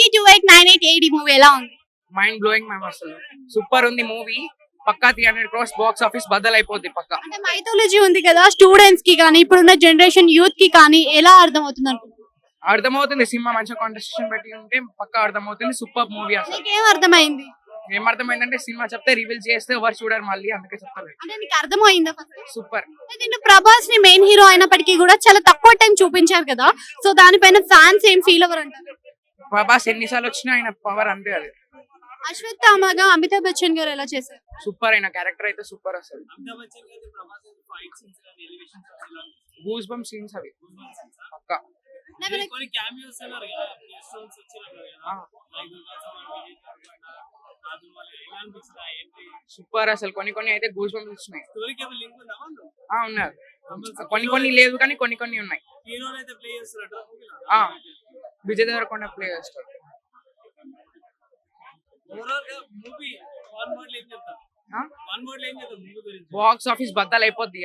Mickey 2898 movie ఎలా ఉంది? Mind blowing ma'am, అసలు సూపర్ ఉంది మూవీ. పక్కా 300 crores బాక్స్ ఆఫీస్ బద్దలైపోద్ది పక్కా. అంటే మైథాలజీ ఉంది కదా, స్టూడెంట్స్ కి కానీ ఇప్పుడున్న జనరేషన్ యూత్ కి కానీ ఎలా అర్థం అవుతుంది అనుకుంటున్నారు? అర్థమవుతుంది, సినిమా మంచిగా కాంటెస్టేషన్ పెట్టి ఉంటే పక్కా అర్థమవుతుంది. సూపర్ మూవీ అసలు. నీకేం అర్థమైంది? ఏమర్థమైందంటే సినిమా చెప్తే రివీల్ చేస్తే ఎవరు చూడరు మళ్ళీ, అందుకే చెప్తారు. అంటే నీకు అర్థమైందా ఫస్ట్? సూపర్. దీంట్లో ప్రభాస్ ని మెయిన్ హీరో అయినప్పటికీ కూడా చాలా తక్కువ టైం చూపించారు కదా, సో దానిపైన ఫ్యాన్స్ ఏం ఫీల్ అవ్వరు అంటారు? ప్రభాస్ ఎన్నిసార్లు వచ్చినా ఆయన పవర్ అంతే అది. అశ్వత్థామగా అమితాబ్ బచ్చన్ గారు ఎలా చేశారు? సూపర్, అయిన క్యారెక్టర్ అయితే సూపర్ అసలు. గూస్ బంప్ సీన్స్ అవి పక్కా. సూపర్ అసలు, కొన్ని అయితే గూస్ బంప్స్ వచ్చినాయి. ఉన్నారు, కొన్ని లేదు కానీ కొన్ని ఉన్నాయి. విజయ్ దేవరకొండ ప్లే చేస్తారు. బాక్స్ ఆఫీస్ బద్దలు అయిపోద్ది.